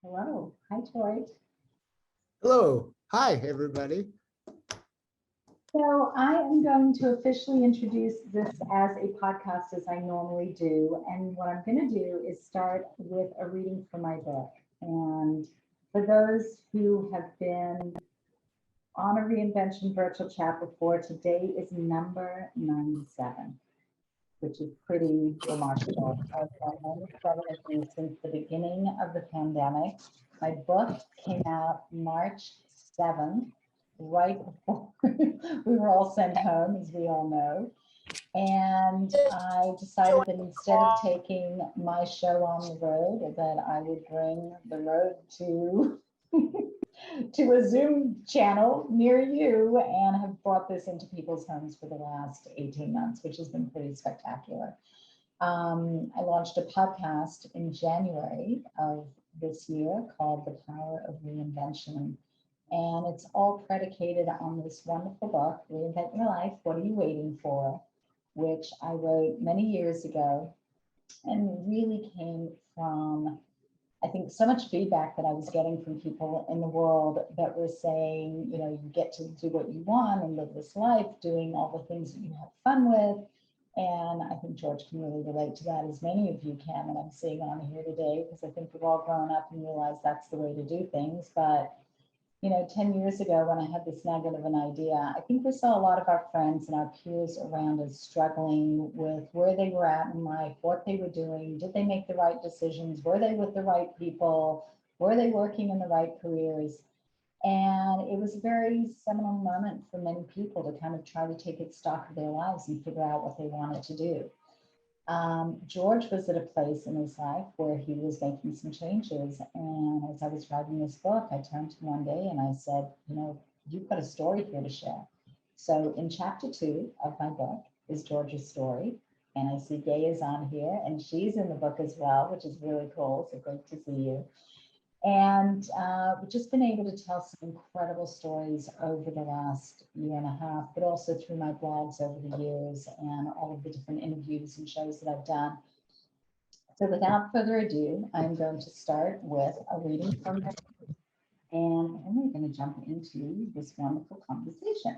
Hello. Hi, Troy. Hello. Hi, everybody. So I am going to officially introduce this as a podcast as I normally do. And what I'm going to do is start with a reading from my book. And for those who have been on a Reinvention virtual chat before, today is number 97, which is pretty remarkable. I've done 97 of these since the beginning of the pandemic. My book came out March 7th, right before we were all sent home, as we all know. And I decided that instead of taking my show on the road, that I would bring the road to to a Zoom channel near you, and have brought this into people's homes for the last 18 months, which has been pretty spectacular. I launched a podcast in January of this year called The Power of Reinvention. And it's all predicated on this wonderful book, Reinvent Your Life, What Are You Waiting For?, which I wrote many years ago and really came from, I think, so much feedback that I was getting from people in the world that were saying, you know, you get to do what you want and live this life, doing all the things that you have fun with. And I think George can really relate to that, as many of you can, that I'm seeing on here today, because I think we've all grown up and realized that's the way to do things. But you know, 10 years ago when I had this nugget of an idea, I think we saw a lot of our friends and our peers around us struggling with where they were at in life, what they were doing, did they make the right decisions, were they with the right people, were they working in the right careers? And it was a very seminal moment for many people to kind of try to take stock of their lives and figure out what they wanted to do. George was at a place in his life where he was making some changes. And as I was writing this book, I turned to him one day and I said, you know, you've got a story here to share. So in chapter 2 of my book is George's story. And I see Gay is on here, and she's in the book as well, which is really cool. So great to see you. And we've just been able to tell some incredible stories over the last year and a half, but also through my blogs over the years and all of the different interviews and shows that I've done. So without further ado, I'm going to start with a reading from her, and then we're going to jump into this wonderful conversation.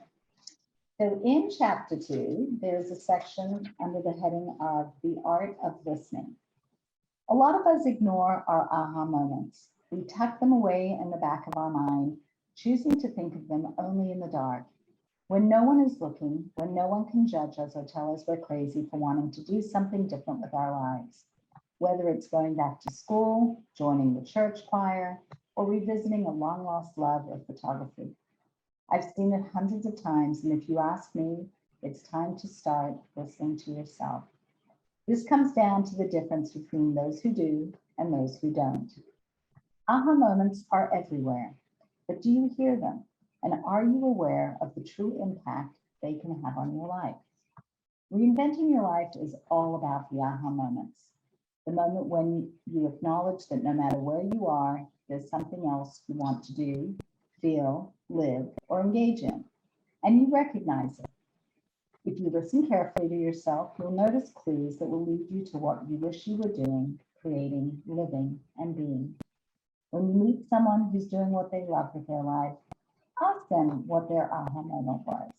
So in chapter 2, there's a section under the heading of The Art of Listening. A lot of us ignore our aha moments. We tuck them away in the back of our mind, choosing to think of them only in the dark. When no one is looking, when no one can judge us or tell us we're crazy for wanting to do something different with our lives. Whether it's going back to school, joining the church choir, or revisiting a long-lost love of photography. I've seen it hundreds of times, and if you ask me, it's time to start listening to yourself. This comes down to the difference between those who do and those who don't. Aha moments are everywhere, but do you hear them? And are you aware of the true impact they can have on your life? Reinventing your life is all about the aha moments. The moment when you acknowledge that no matter where you are, there's something else you want to do, feel, live, or engage in, and you recognize it. If you listen carefully to yourself, you'll notice clues that will lead you to what you wish you were doing, creating, living, and being. When you meet someone who's doing what they love with their life, ask them what their aha moment was.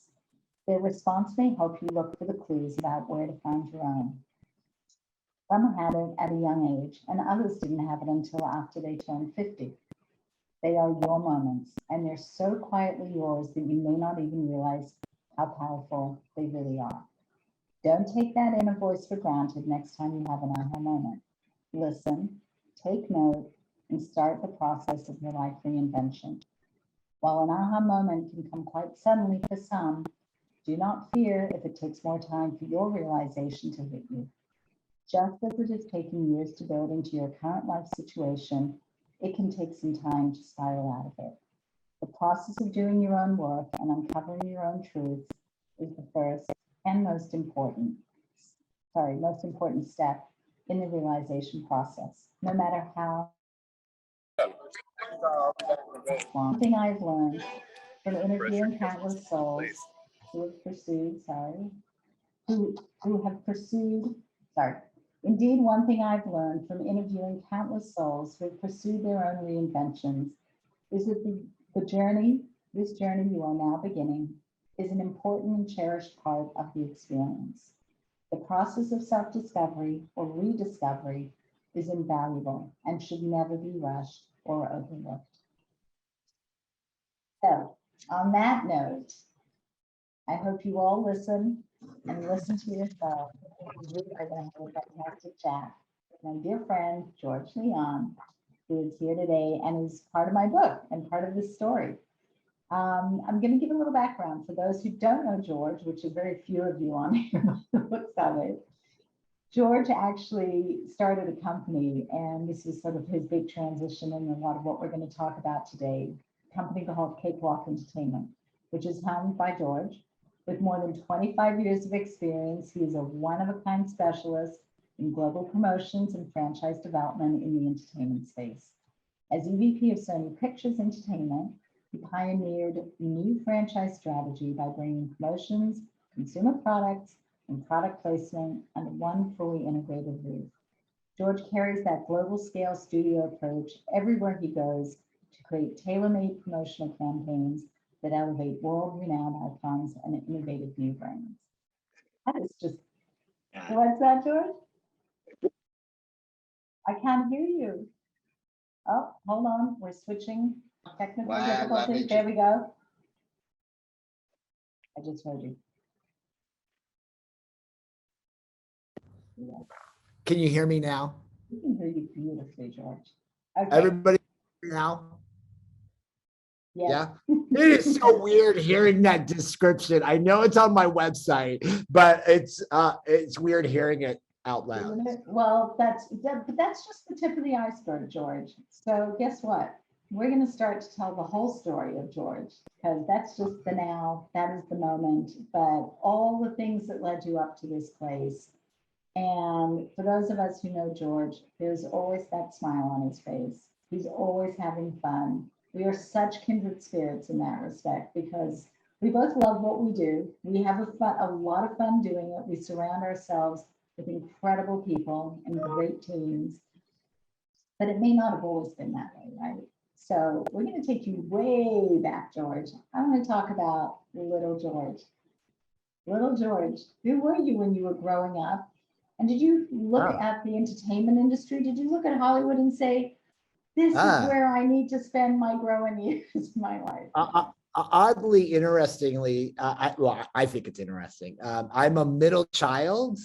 Their response may help you look for the clues about where to find your own. Some had it at a young age, and others didn't have it until after they turned 50. They are your moments, and they're so quietly yours that you may not even realize how powerful they really are. Don't take that inner voice for granted next time you have an aha moment. Listen, take note, and start the process of your life reinvention. While an aha moment can come quite suddenly for some, do not fear if it takes more time for your realization to hit you. Just as it has taken years to build into your current life situation, it can take some time to spiral out of it. The process of doing your own work and uncovering your own truths is the first and most important step in the realization process, no matter how. One thing I've learned from interviewing countless souls who have pursued, Indeed, one thing I've learned from interviewing countless souls who have pursued their own reinventions is that this journey you are now beginning, is an important and cherished part of the experience. The process of self-discovery or rediscovery is invaluable and should never be rushed or overlooked. So, on that note, I hope you all listen and listen to yourself. We are going to have a fantastic chat with my dear friend, George Leon, who is here today and is part of my book and part of this story. I'm going to give a little background for those who don't know George, which are very few of you on here by the looks of it. George actually started a company, and this is sort of his big transition in a lot of what we're going to talk about today, a company called Cakewalk Entertainment, which is helmed by George. With more than 25 years of experience, he is a one-of-a-kind specialist in global promotions and franchise development in the entertainment space. As EVP of Sony Pictures Entertainment, he pioneered new franchise strategy by bringing promotions, consumer products, and product placement under one fully integrated roof. George carries that global scale studio approach everywhere he goes to create tailor-made promotional campaigns that elevate world-renowned icons and innovative new brands. That is just, what's that, George? I can't hear you. Oh, hold on, we're switching technical difficulties. There we go. I just heard you. Yeah. Can you hear me now? We can hear you beautifully, George. Okay. Everybody now? Yes. Yeah. It is so weird hearing that description. I know it's on my website, but it's weird hearing it out loud. Isn't it? Well, that's just the tip of the iceberg, George. So guess what? We're going to start to tell the whole story of George, because that's just the now, that is the moment, but all the things that led you up to this place. And for those of us who know George, there's always that smile on his face. He's always having fun. We are such kindred spirits in that respect, because we both love what we do. We have a lot of fun doing it. We surround ourselves with incredible people and great teams, but it may not have always been that way, right? So we're going to take you way back, George. I want to talk about little George. Little George, who were you when you were growing up? And did you look at the entertainment industry? Did you look at Hollywood and say, this is where I need to spend my growing years of my life? Oddly, interestingly, I think it's interesting. I'm a middle child.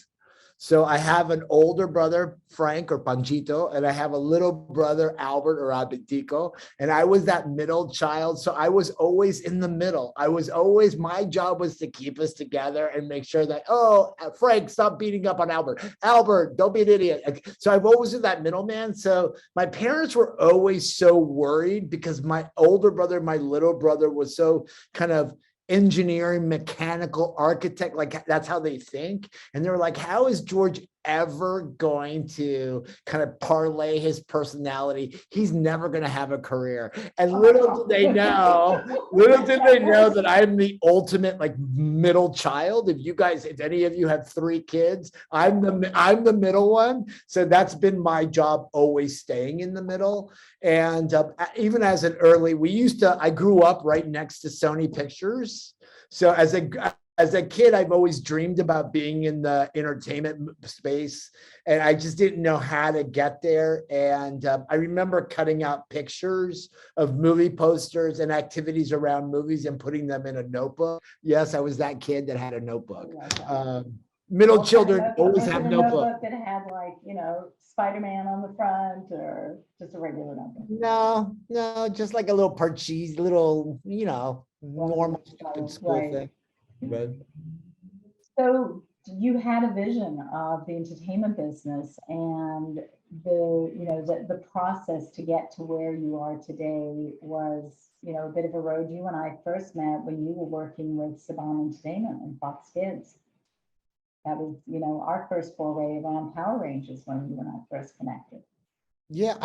So I have an older brother, Frank or Panchito, and I have a little brother, Albert or Albitico. And I was that middle child. So I was always in the middle. My job was to keep us together and make sure that, oh, Frank, stop beating up on Albert. Albert, don't be an idiot. So I've always been that middleman. So my parents were always so worried because my older brother, my little brother was so kind of engineering, mechanical, architect, like that's how they think. And they're like, how is George ever going to kind of parlay his personality? He's never going to have a career. And little did they know that I'm the ultimate like middle child. If any of you have 3 kids, I'm the middle one. So that's been my job, always staying in the middle. And even as an early, I grew up right next to Sony Pictures. So as a kid, I've always dreamed about being in the entertainment space, and I just didn't know how to get there. And I remember cutting out pictures of movie posters and activities around movies and putting them in a notebook. Yes, I was that kid that had a notebook. Middle children always have notebook that had, like, Spider-Man on the front, or just a regular notebook? No, just like a little Parcheesi, little, normal school thing. But so you had a vision of the entertainment business, and the process to get to where you are today was, a bit of a road. You and I first met when you were working with Saban Entertainment and Fox Kids. That was, our first foray around Power Rangers when you and I first connected. Yeah,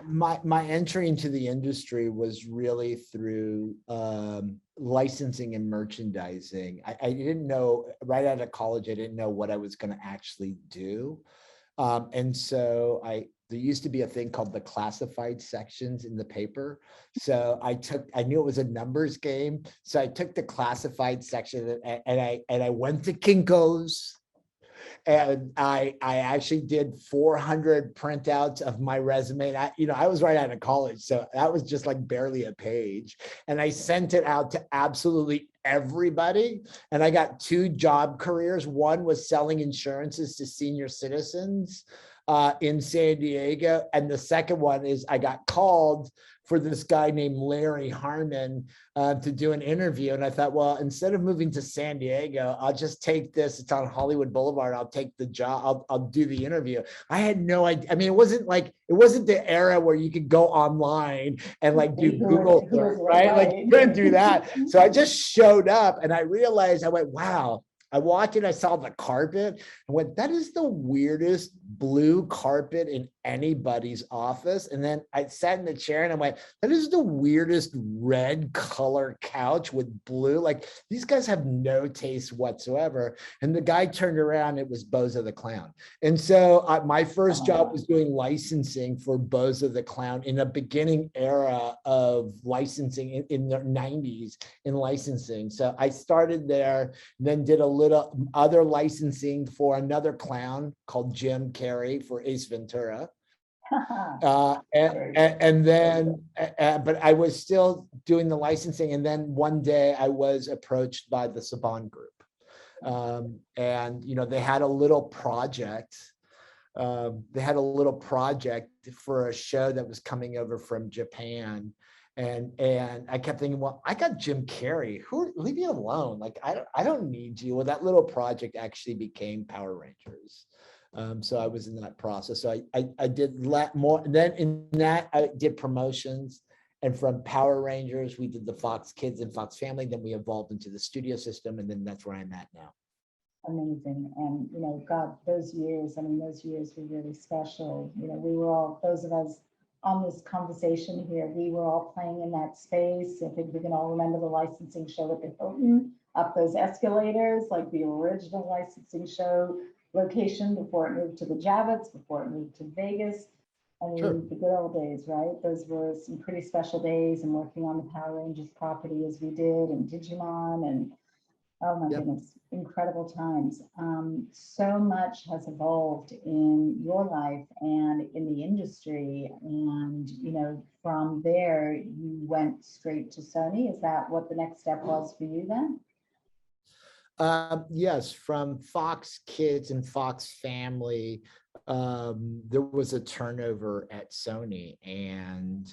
my entry into the industry was really through licensing and merchandising. I didn't know, right out of college, I didn't know what I was going to actually do. And so there used to be a thing called the classified sections in the paper. So I knew it was a numbers game. So I took the classified section and I went to Kinko's. And I actually did 400 printouts of my resume. And I was right out of college, so that was just like barely a page. And I sent it out to absolutely everybody. And I got 2 job careers. One was selling insurances to senior citizens in San Diego. And the second one is I got called for this guy named Larry Harmon to do an interview. And I thought, well, instead of moving to San Diego, I'll just take this. It's on Hollywood Boulevard. I'll take the job. I'll do the interview. I had no idea. I mean, it wasn't the era where you could go online and like do Google search, right? Like you couldn't do that. So I just showed up and I realized, I went, wow. I walked in, I saw the carpet and went, that is the weirdest blue carpet in anybody's office. And then I sat in the chair and I went, that is the weirdest red color couch with blue. Like these guys have no taste whatsoever. And the guy turned around, it was Bozo the Clown. And so my first job was doing licensing for Bozo the Clown in a beginning era of licensing in the 90s in licensing. So I started there, then did a little other licensing for another clown called Jim Carrey for Ace Ventura. And then, but I was still doing the licensing. And then one day I was approached by the Saban Group. And, they had a little project. They had a little project for a show that was coming over from Japan. And I kept thinking, well, I got Jim Carrey. Leave me alone. Like, I don't need you. Well, that little project actually became Power Rangers. So I was in that process. So I did more. Then in that, I did promotions. And from Power Rangers, we did the Fox Kids and Fox Family. Then we evolved into the studio system. And then that's where I'm at now. Amazing. And, God, those years were really special. We were all, those of us on this conversation here, we were all playing in that space. I think we can all remember the licensing show at the Hilton, up those escalators, like the original licensing show location before it moved to the Javits, before it moved to Vegas. I mean, sure. The good old days, right? Those were some pretty special days, and working on the Power Rangers property as we did, and Digimon, and oh my goodness, incredible times. So much has evolved in your life and in the industry. And, from there, you went straight to Sony. Is that what the next step was for you then? Yes, from Fox Kids and Fox Family, there was a turnover at Sony, and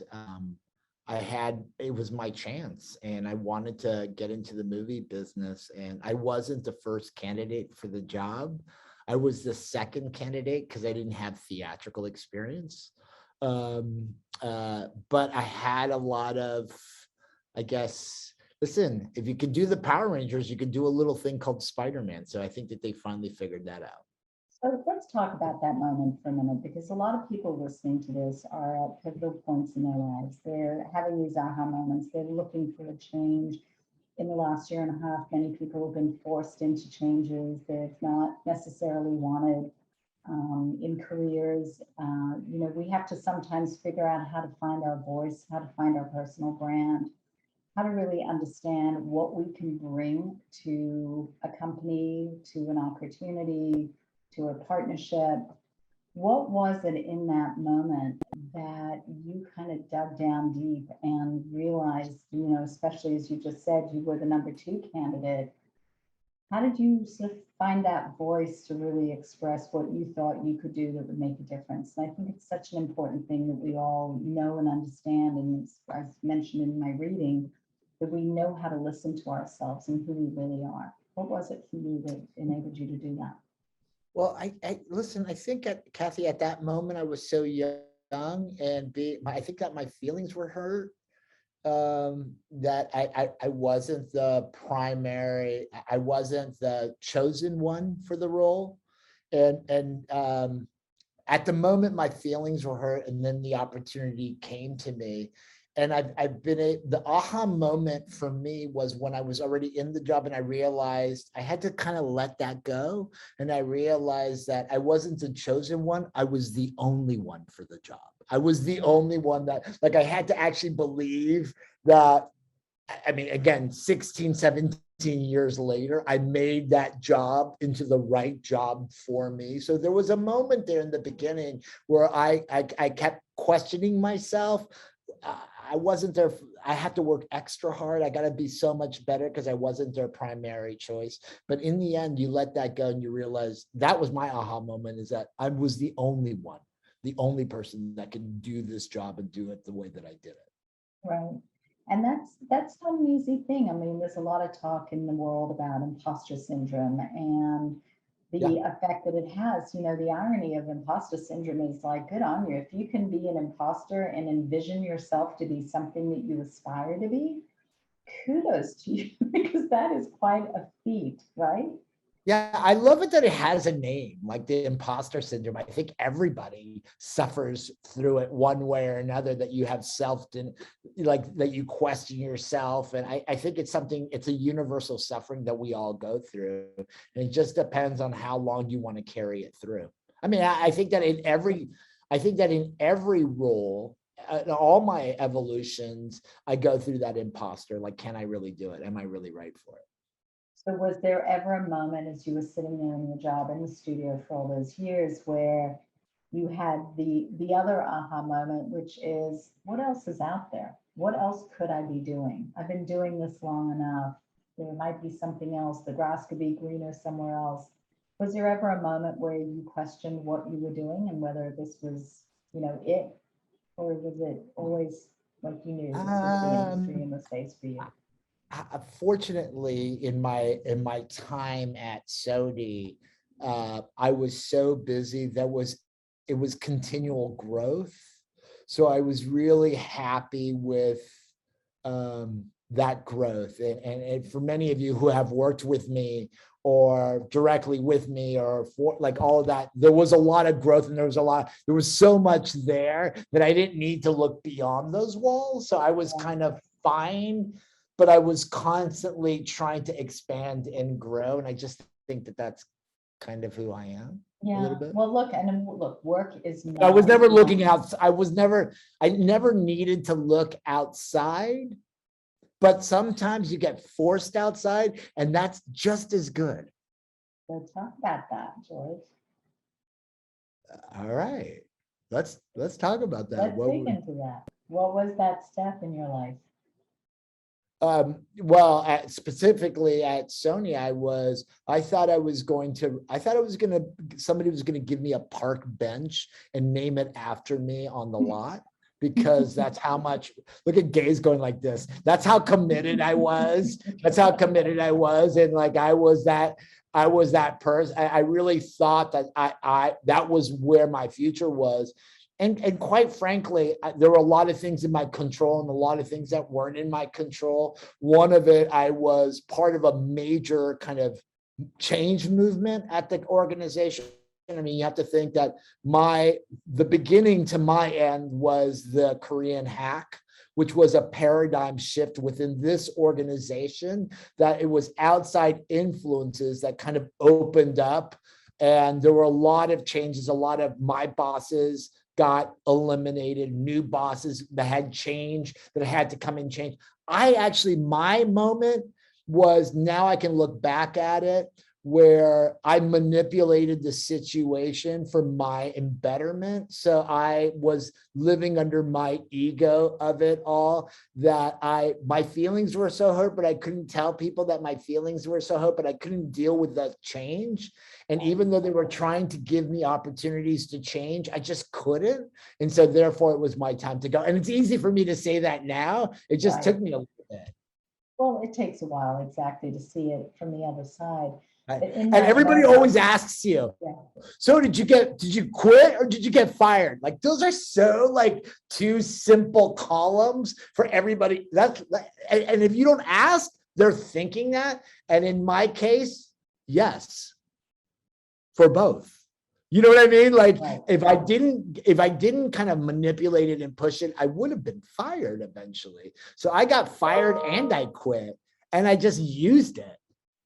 it was my chance, and I wanted to get into the movie business, and I wasn't the first candidate for the job. I was the second candidate because I didn't have theatrical experience. But I had a lot of, I guess, listen, if you could do the Power Rangers, you could do a little thing called Spider-Man. So I think that they finally figured that out. So let's talk about that moment for a minute, because a lot of people listening to this are at pivotal points in their lives. They're having these aha moments. They're looking for a change. In the last year and a half, many people have been forced into changes they've not necessarily wanted in careers. We have to sometimes figure out how to find our voice, how to find our personal brand, how to really understand what we can bring to a company, to an opportunity, to a partnership. What was it in that moment that you kind of dug down deep and realized, especially as you just said, you were the number 2 candidate? How did you sort of find that voice to really express what you thought you could do that would make a difference? And I think it's such an important thing that we all know and understand. And as mentioned in my reading, that we know how to listen to ourselves and who we really are. What was it for you that enabled you to do that? Well, listen, I think Kathy, at that moment, I was so young, and I think that my feelings were hurt, that I wasn't the primary, I wasn't the chosen one for the role. And at the moment, my feelings were hurt, and then the opportunity came to me. And I've been the aha moment for me was when I was already in the job and I realized I had to kind of let that go. And I realized that I wasn't the chosen one. I was the only one for the job. I was the only one that, like, I had to actually believe that. I mean, again, 16, 17 years later, I made that job into the right job for me. So there was a moment there in the beginning where I kept questioning myself. I wasn't there. I had to work extra hard. I got to be so much better because I wasn't their primary choice. But in the end, you let that go and you realize that was my aha moment, is that I was the only one, the only person that could do this job and do it the way that I did it. Right. And that's not an easy thing. I mean, there's a lot of talk in the world about imposter syndrome and Yeah. the effect that it has. You know, the irony of imposter syndrome is like, good on you. If you can be an imposter and envision yourself to be something that you aspire to be, kudos to you, because that is quite a feat, right? Yeah, I love it that it has a name, like the imposter syndrome. I think everybody suffers through it one way or another, that you have like that you question yourself. And I think it's a universal suffering that we all go through. And it just depends on how long you want to carry it through. I mean, I think that in every role, in all my evolutions, I go through that imposter, like, can I really do it? Am I really right for it? So was there ever a moment as you were sitting there in your job in the studio for all those years where you had the other aha moment, which is, what else is out there? What else could I be doing? I've been doing this long enough. There might be something else. The grass could be greener somewhere else. Was there ever a moment where you questioned what you were doing and whether this was, it, or was it always like you knew this was the industry in the space for you? Fortunately, in my time at Sony, I was so busy that it was continual growth. So I was really happy with that growth. And for many of you who have worked with me or directly with me or for like all of that, there was a lot of growth and there was so much there that I didn't need to look beyond those walls. So I was kind of fine, but I was constantly trying to expand and grow. And I just think that that's kind of who I am. Yeah. A little bit. Well, look, work is not. I was never looking out. I never needed to look outside, but sometimes you get forced outside and that's just as good. Let's talk about that, George. All right. Let's talk about that. Let's dig into that. What was that step in your life? Well, specifically at Sony, somebody was going to give me a park bench and name it after me on the lot, because that's how much, look at Gaze going like this. That's how committed I was. And like, I was that person. I really thought that that was where my future was. And quite frankly, there were a lot of things in my control and a lot of things that weren't in my control. One of it, I was part of a major kind of change movement at the organization. I mean, you have to think that the beginning to my end was the Korean hack, which was a paradigm shift within this organization, that it was outside influences that kind of opened up. And there were a lot of changes. A lot of my bosses got eliminated, new bosses that had changed, that had to come and change. My moment was, now I can look back at it, where I manipulated the situation for my embetterment. So I was living under my ego of it all, that my feelings were so hurt, but I couldn't tell people that my feelings were so hurt, but I couldn't deal with the change. And even though they were trying to give me opportunities to change, I just couldn't. And so therefore it was my time to go. And it's easy for me to say that now. It just took me a little bit. Well, it takes a while, exactly, to see it from the other side. And everybody always asks you, so did you quit or did you get fired? Like, those are so like two simple columns for everybody. And if you don't ask, they're thinking that. And in my case, yes, for both. You know what I mean? Like Right. if I didn't kind of manipulate it and push it, I would have been fired eventually. So I got fired and I quit and I just used it.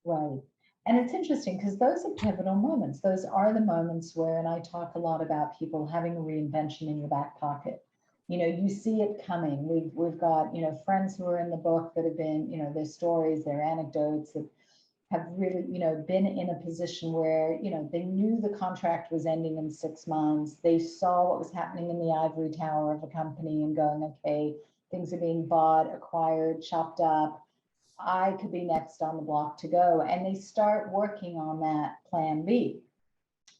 Right. And it's interesting because those are pivotal moments. Those are the moments where, and I talk a lot about people having a reinvention in your back pocket. You know, you see it coming. We've got, you know, friends who are in the book that have been, you know, their stories, their anecdotes that have really, you know, been in a position where, you know, they knew the contract was ending in 6 months. They saw what was happening in the ivory tower of a company and going, okay, things are being bought, acquired, chopped up. I could be next on the block to go. And they start working on that plan B.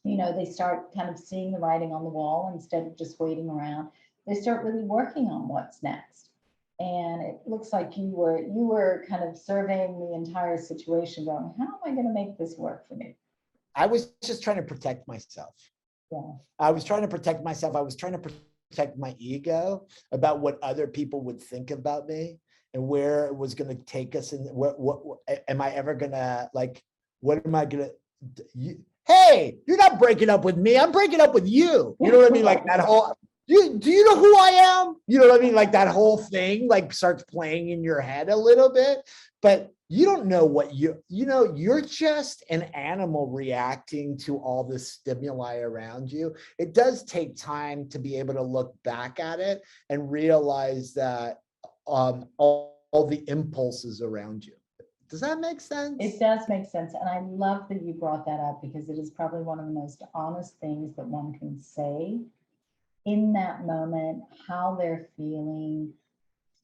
You know, they start kind of seeing the writing on the wall instead of just waiting around. They start really working on what's next. And it looks like you were kind of surveying the entire situation, going, how am I going to make this work for me? I was just trying to protect myself. Yeah. I was trying to protect myself. I was trying to protect my ego about what other people would think about me and where it was going to take us. And what am I ever going to like, what am I going to, hey, you're not breaking up with me. I'm breaking up with you. You know what I mean? Like that whole, do you know who I am? You know what I mean? Like that whole thing like starts playing in your head a little bit, but you don't know what you know, you're just an animal reacting to all the stimuli around you. It does take time to be able to look back at it and realize that all the impulses around you. Does that make sense? It does make sense. And I love that you brought that up because it is probably one of the most honest things that one can say in that moment, how they're feeling,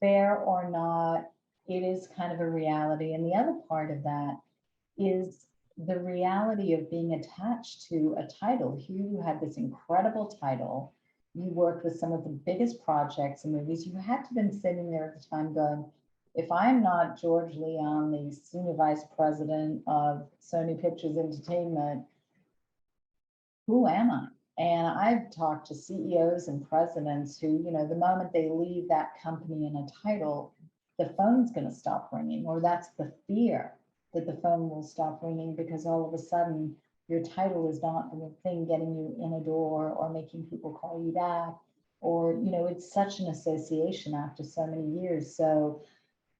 fair or not. It is kind of a reality. And the other part of that is the reality of being attached to a title. Here you had this incredible title. You worked with some of the biggest projects and movies. You had to have been sitting there at the time going, if I'm not George Leon, the senior vice president of Sony Pictures Entertainment, who am I? And I've talked to CEOs and presidents who, you know, the moment they leave that company in a title, the phone's going to stop ringing, or that's the fear that the phone will stop ringing because all of a sudden your title is not the thing getting you in a door or making people call you back, or, you know, it's such an association after so many years. So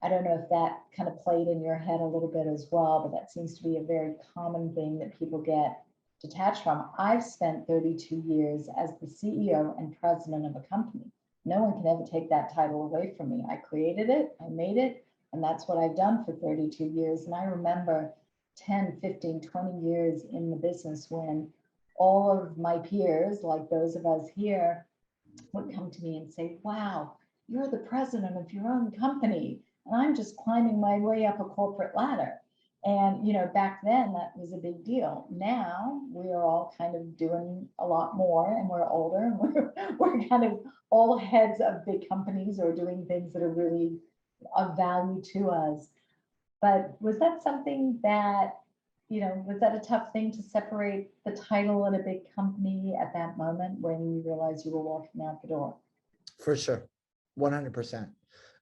I don't know if that kind of played in your head a little bit as well, but that seems to be a very common thing that people get detached from. I've spent 32 years as the CEO and president of a company. No one can ever take that title away from me. I created it, I made it, and that's what I've done for 32 years. And I remember 10, 15, 20 years in the business when all of my peers, like those of us here, would come to me and say, wow, you're the president of your own company. And I'm just climbing my way up a corporate ladder. And, you know, back then that was a big deal. Now we are all kind of doing a lot more and we're older and we're kind of all heads of big companies or doing things that are really of value to us. But was that something that, you know, was that a tough thing to separate the title at a big company at that moment when you realized you were walking out the door? For sure, 100%.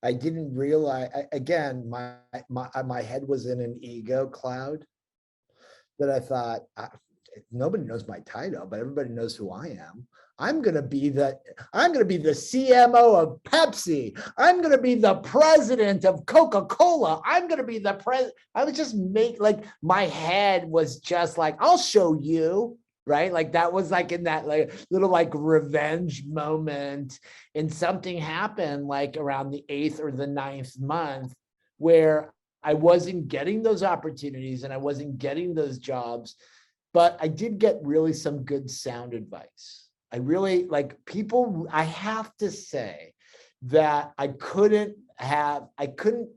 I didn't realize, again, my head was in an ego cloud that I thought, nobody knows my title, but everybody knows who I am. I'm going to be the CMO of Pepsi. I'm going to be the president of Coca-Cola. I'm going to be the president. I was just like, my head was just like, I'll show you. Right? Like that was like in that like little like revenge moment, and something happened like around the 8th or the 9th month where I wasn't getting those opportunities and I wasn't getting those jobs, but I did get really some good sound advice. I really like people. I have to say that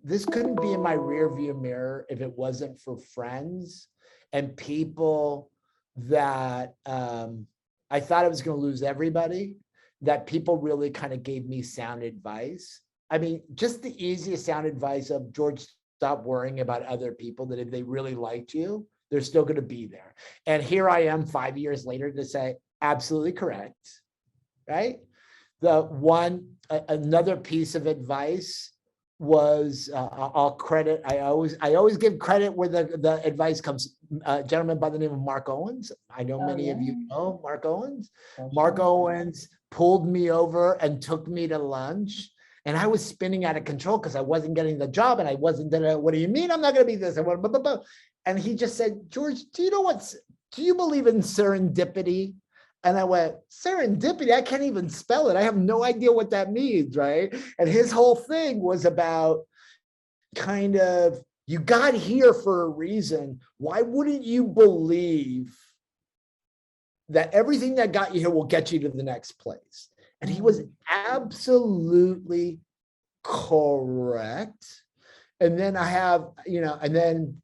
this couldn't be in my rear view mirror if it wasn't for friends and people that I thought I was going to lose everybody, that people really kind of gave me sound advice. I mean, just the easiest sound advice of, George, stop worrying about other people, that if they really liked you, they're still going to be there. And here I am 5 years later to say, absolutely correct, right? Another piece of advice was I'll credit. I always give credit where the advice comes. A gentleman by the name of Mark Owens. I know Oh, many yeah. of you know Mark Owens. For Mark sure. Owens pulled me over and took me to lunch. And I was spinning out of control because I wasn't getting the job and I wasn't gonna, what do you mean I'm not gonna be this? I went, blah, blah, blah. And he just said, George, do you believe in serendipity? And I went, serendipity? I can't even spell it. I have no idea what that means, right? And his whole thing was about kind of, you got here for a reason. Why wouldn't you believe that everything that got you here will get you to the next place? And he was absolutely correct. And then I have, and then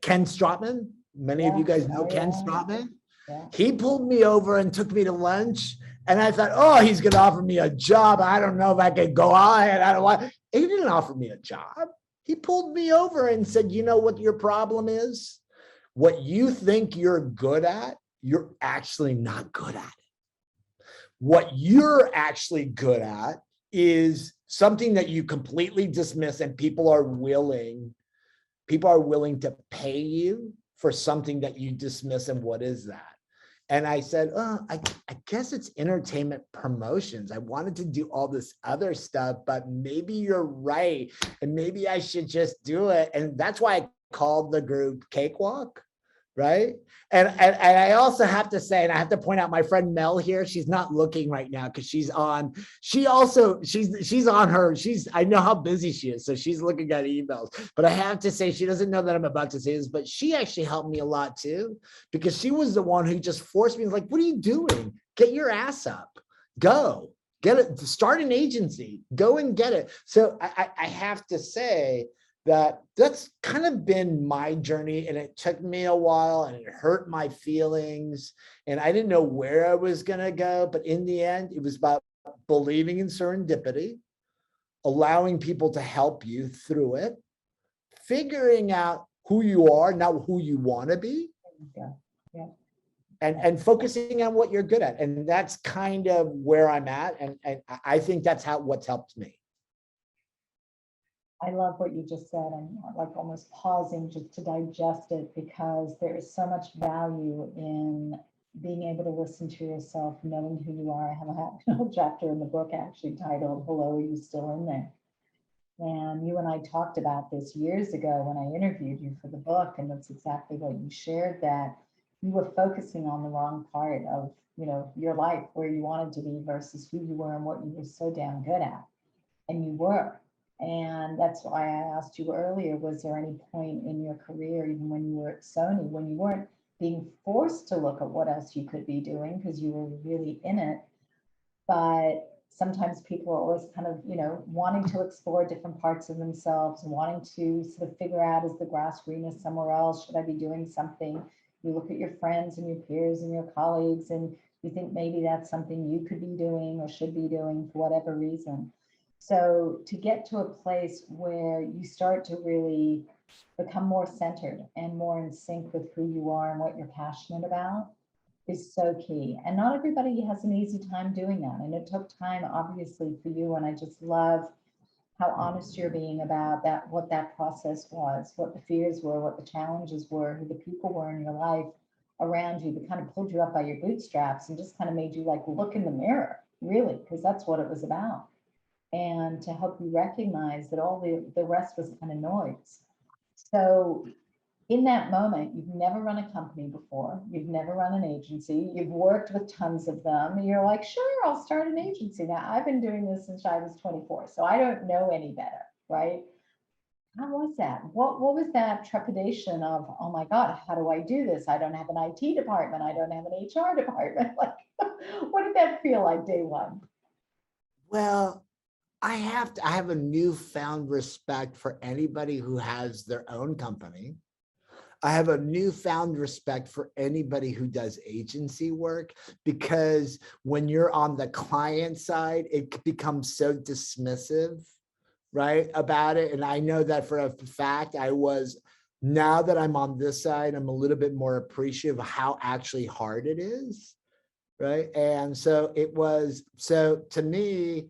Ken Stratman, many of you guys know Ken Stratman. Yeah. He pulled me over and took me to lunch. And I thought, oh, he's going to offer me a job. I don't know if I could go on. I don't want. He didn't offer me a job. He pulled me over and said, you know what your problem is? What you think you're good at, you're actually not good at it. What you're actually good at is something that you completely dismiss, and people are willing to pay you for something that you dismiss. And what is that? And I said, oh, I guess it's entertainment promotions. I wanted to do all this other stuff, but maybe you're right. And maybe I should just do it. And that's why I called the group Cakewalk. Right. And I also have to say, and I have to point out my friend Mel here, she's not looking right now because she's on her, I know how busy she is. So she's looking at emails, but I have to say, she doesn't know that I'm about to say this, but she actually helped me a lot too, because she was the one who just forced me, like, what are you doing? Get your ass up, go get it, start an agency, go and get it. So I have to say, that's kind of been my journey, and it took me a while and it hurt my feelings and I didn't know where I was going to go. But in the end, it was about believing in serendipity, allowing people to help you through it, figuring out who you are, not who you want to be. Yeah. And focusing on what you're good at. And that's kind of where I'm at. And I think that's what's helped me. I love what you just said. I'm like almost pausing just to digest it, because there is so much value in being able to listen to yourself, knowing who you are. I have a whole chapter in the book actually titled, Hello, Are You Still in There? And you and I talked about this years ago when I interviewed you for the book, and that's exactly what you shared, that you were focusing on the wrong part of, your life, where you wanted to be versus who you were and what you were so damn good at. And you were. And that's why I asked you earlier, was there any point in your career, even when you were at Sony, when you weren't being forced to look at what else you could be doing because you were really in it, but sometimes people are always kind of, wanting to explore different parts of themselves and wanting to sort of figure out, is the grass greener somewhere else? Should I be doing something? You look at your friends and your peers and your colleagues, and you think maybe that's something you could be doing or should be doing for whatever reason. So to get to a place where you start to really become more centered and more in sync with who you are and what you're passionate about is so key. And not everybody has an easy time doing that. And it took time, obviously, for you. And I just love how honest you're being about that, what that process was, what the fears were, what the challenges were, who the people were in your life around you that kind of pulled you up by your bootstraps and just kind of made you like look in the mirror, really, because that's what it was about. And to help you recognize that all the rest was kind of noise. So in that moment, you've never run a company before, you've never run an agency, you've worked with tons of them, and you're like, sure, I'll start an agency. Now, I've been doing this since I was 24, so I don't know any better, right? How was that? What was that trepidation of, oh my God, how do I do this? I don't have an IT department, I don't have an HR department. Like, what did that feel like day one? Well, I have a newfound respect for anybody who has their own company. I have a newfound respect for anybody who does agency work, because when you're on the client side, it becomes so dismissive, right, about it. And I know that for a fact, now that I'm on this side, I'm a little bit more appreciative of how actually hard it is, right? And so to me,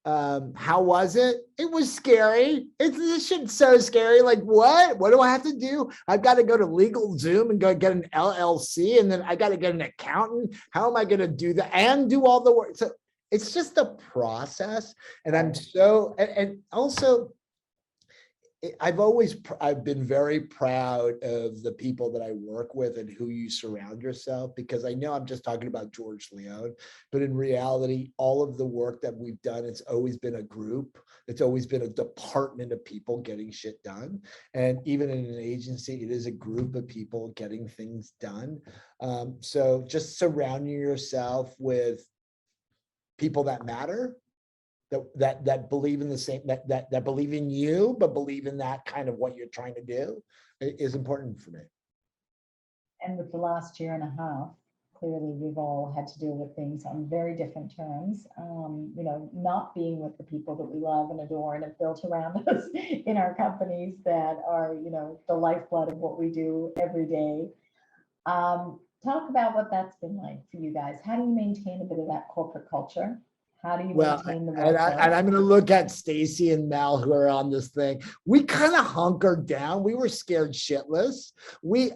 How was it? It was scary. This shit's so scary. Like, what do I have to do? I've got to go to legal Zoom and go get an LLC, and then I got to get an accountant. How am I going to do that and do all the work? So it's just a process. And I'm so, and also I've been very proud of the people that I work with and who you surround yourself, because I know I'm just talking about George Leone, but in reality, all of the work that we've done, it's always been a group. It's always been a department of people getting shit done. And even in an agency, it is a group of people getting things done. So just surrounding yourself with people that matter, that believe in the same, that believe in you, but believe in that kind of what you're trying to do is important for me. And with the last year and a half, clearly we've all had to deal with things on very different terms. Not being with the people that we love and adore and have built around us in our companies that are, the lifeblood of what we do every day. Talk about what that's been like for you guys. How do you maintain a bit of that corporate culture? How do you maintain the and I'm going to look at Stacy and Mel, who are on this thing. We kind of hunkered down. We were scared shitless.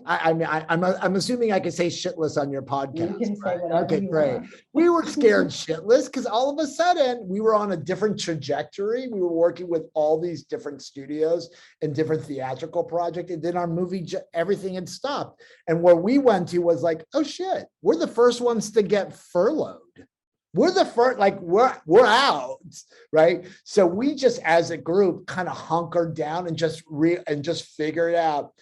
I'm assuming I can say shitless on your podcast. You can say right? whatever Okay, you great. want. We were scared shitless because all of a sudden we were on a different trajectory. We were working with all these different studios and different theatrical projects. And then our movie, everything had stopped. And where we went to was like, oh shit, we're the first ones to get furloughed. We're the first, like we're out, right? So we just, as a group, kind of hunkered down and just figured out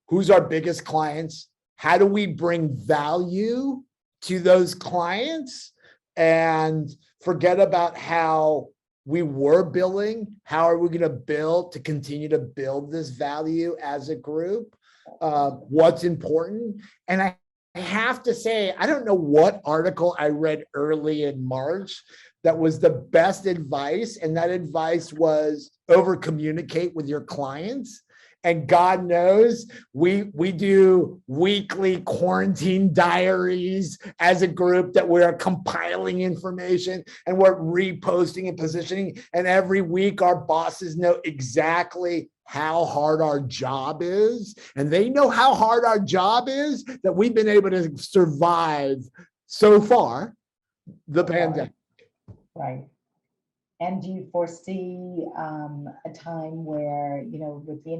who's our biggest clients, how do we bring value to those clients, and forget about how we were billing. How are we going to build to continue to build this value as a group? What's important, and I have to say, I don't know what article I read early in March that was the best advice. And that advice was over communicate with your clients. And God knows we do weekly quarantine diaries as a group that we're compiling information and we're reposting and positioning. And every week our bosses know exactly how hard our job is. And they know how hard our job is, that we've been able to survive so far the pandemic. Right. And do you foresee a time where, with the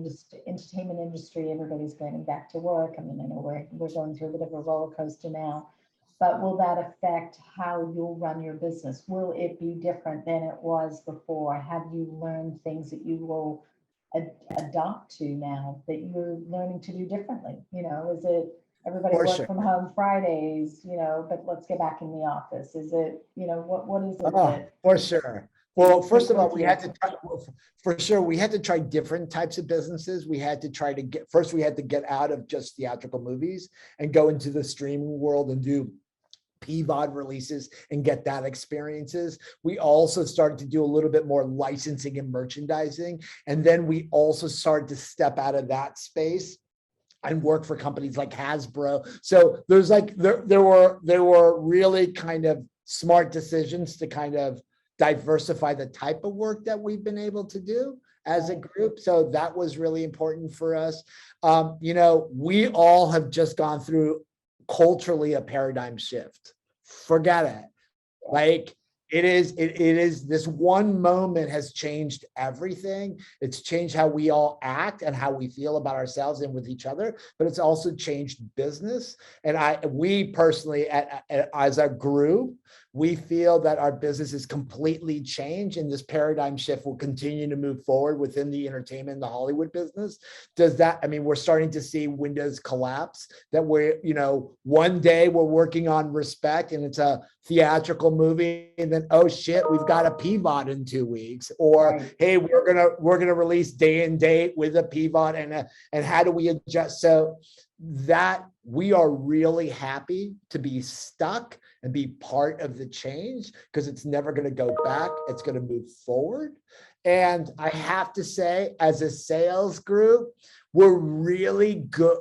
entertainment industry, everybody's going back to work? I mean, I know we're going through a bit of a roller coaster now, but will that affect how you'll run your business? Will it be different than it was before? Have you learned things that you will adopt to now that you're learning to do differently? Is it everybody work from home Fridays, but let's get back in the office? Is it, what is it? For sure. Well, first of all, we had to try different types of businesses. We had to get out of just theatrical movies and go into the streaming world and do PVOD releases and get that experiences. We also started to do a little bit more licensing and merchandising. And then we also started to step out of that space and work for companies like Hasbro. So there's there were really kind of smart decisions to kind of diversify the type of work that we've been able to do as a group. So that was really important for us. We all have just gone through culturally a paradigm shift. Forget it. Like it is this one moment has changed everything. It's changed how we all act and how we feel about ourselves and with each other, but it's also changed business. And we personally, as a group, we feel that our business is completely changed, and this paradigm shift will continue to move forward within the entertainment and the Hollywood business. We're starting to see windows collapse, that one day we're working on Respect and it's a theatrical movie, and then, oh shit, we've got a PVOD in 2 weeks, or right. Hey, we're gonna release day and date with a PVOD, and how do we adjust? So that we are really happy to be stuck and be part of the change, because it's never going to go back. It's going to move forward. And I have to say, as a sales group, we're really good.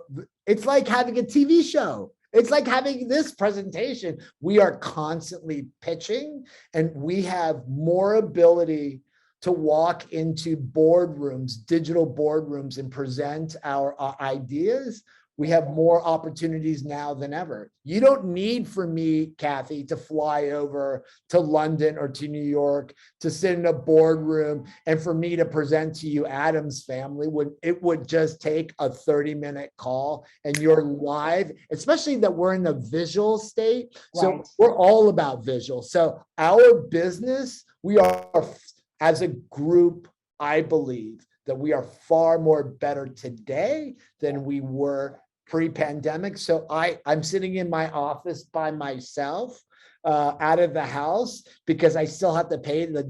It's like having a TV show. It's like having this presentation. We are constantly pitching, and we have more ability to walk into boardrooms, digital boardrooms, and present our ideas. We have more opportunities now than ever. You don't need for me, Kathy, to fly over to London or to New York to sit in a boardroom and for me to present to you Adam's family. It would just take a 30-minute call and you're live, especially that we're in a visual state. So Right. we're all about visual. So our business, we are, as a group, I believe that we are far more better today than we were pre-pandemic. So I'm sitting in my office by myself, out of the house, because I still have to pay the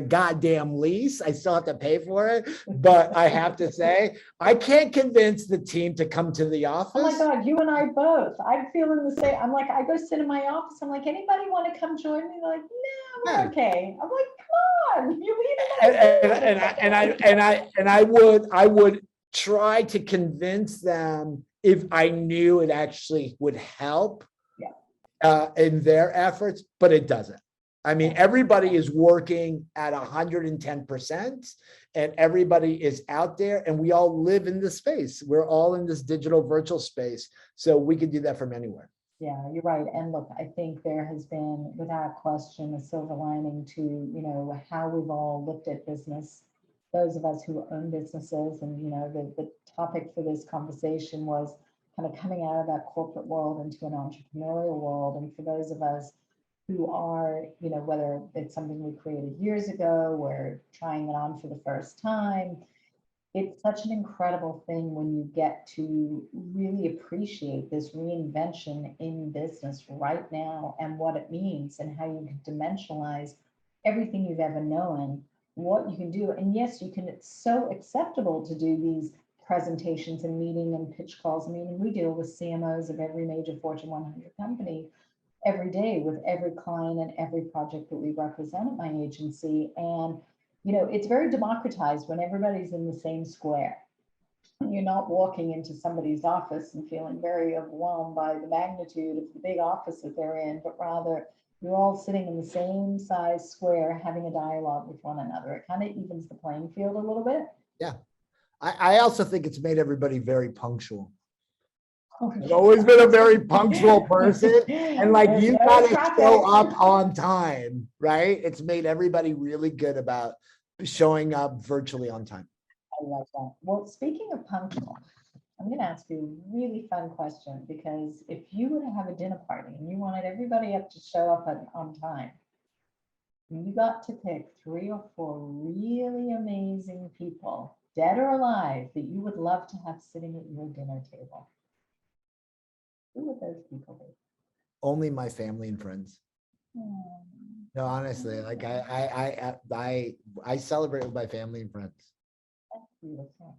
goddamn lease. I still have to pay for it. But I have to say, I can't convince the team to come to the office. Oh my God, you and I both. I'm feeling the same. I'm like, I go sit in my office. I'm like, anybody want to come join me? They're like, no, we're okay. I'm like, come on, you I would try to convince them if I knew it actually would help in their efforts, but it doesn't. I mean, everybody is working at 110% and everybody is out there and we all live in this space. We're all in this digital virtual space. So we can do that from anywhere. Yeah, you're right. And look, I think there has been, without question, a silver lining to, you know, how we've all looked at business. Those of us who own businesses, and, you know, the topic for this conversation was kind of coming out of that corporate world into an entrepreneurial world. And for those of us who are, you know, whether it's something we created years ago, we're trying it on for the first time, it's such an incredible thing when you get to really appreciate this reinvention in business right now and what it means and how you can dimensionalize everything you've ever known, what you can do. And yes, you can, it's so acceptable to do these presentations and meeting and pitch calls. I mean, we deal with CMOs of every major Fortune 100 company every day with every client and every project that we represent at my agency. And, you know, it's very democratized when everybody's in the same square. You're not walking into somebody's office and feeling very overwhelmed by the magnitude of the big office that they're in, but rather you're all sitting in the same size square having a dialogue with one another. It kind of evens the playing field a little bit. Yeah. I also think it's made everybody very punctual. Oh, I've always been a very punctual person, and like There's you no gotta traffic. show up on time, right? It's made everybody really good about showing up virtually on time. I love that. Well, speaking of punctual, I'm going to ask you a really fun question, because if you were to have a dinner party and you wanted everybody up to show up on time, you got to pick 3 or 4 really amazing people, dead or alive, that you would love to have sitting at your dinner table. Who would those people be? Only my family and friends. No, honestly, like I celebrate with my family and friends. That's beautiful.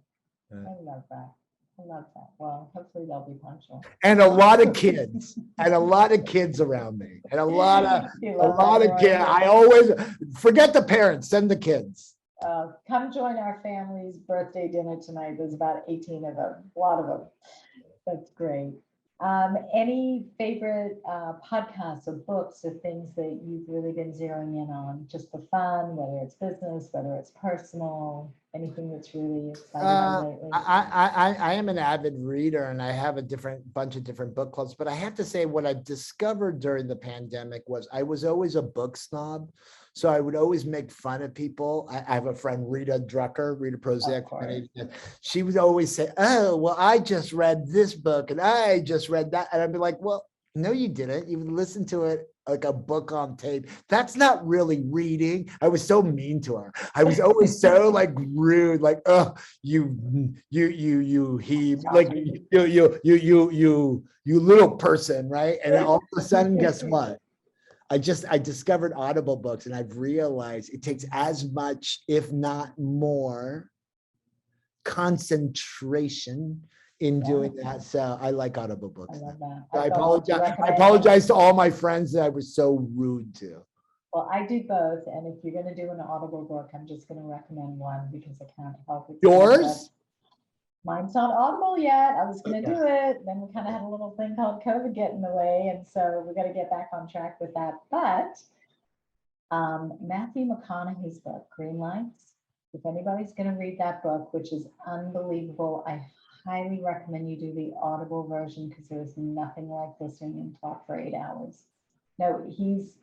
I love that. I love that. Well, hopefully they'll be punctual. And a lot of kids, and a lot of kids around me, and a lot of kids. I always forget the parents, send the kids. Come join our family's birthday dinner tonight. There's about 18 of them, a lot of them. That's great. Any favorite podcasts or books or things that you've really been zeroing in on just for fun, whether it's business, whether it's personal, anything that's really exciting you lately? I am an avid reader and I have a bunch of different book clubs, but I have to say what I've discovered during the pandemic was I was always a book snob. So I would always make fun of people. I have a friend, Rita Proziak. She would always say, oh, well, I just read this book and I just read that. And I'd be like, well, no, you didn't. You listened to it like a book on tape. That's not really reading. I was so mean to her. I was always so like rude, like, oh, you little person, right? And then all of a sudden, guess what? I discovered Audible books and I've realized it takes as much, if not more, concentration in doing that. So I like Audible books. I love that. I apologize to all my friends that I was so rude to. Well, I do both. And if you're going to do an Audible book, I'm just going to recommend one because I can't help it. Yours? Mine's not audible yet. I was gonna Okay. do it. Then we kind of had a little thing called COVID get in the way. And so we got to get back on track with that. But Matthew McConaughey's book, Green Lights, if anybody's gonna read that book, which is unbelievable, I highly recommend you do the audible version because there's nothing like listening and talk for 8 hours. No,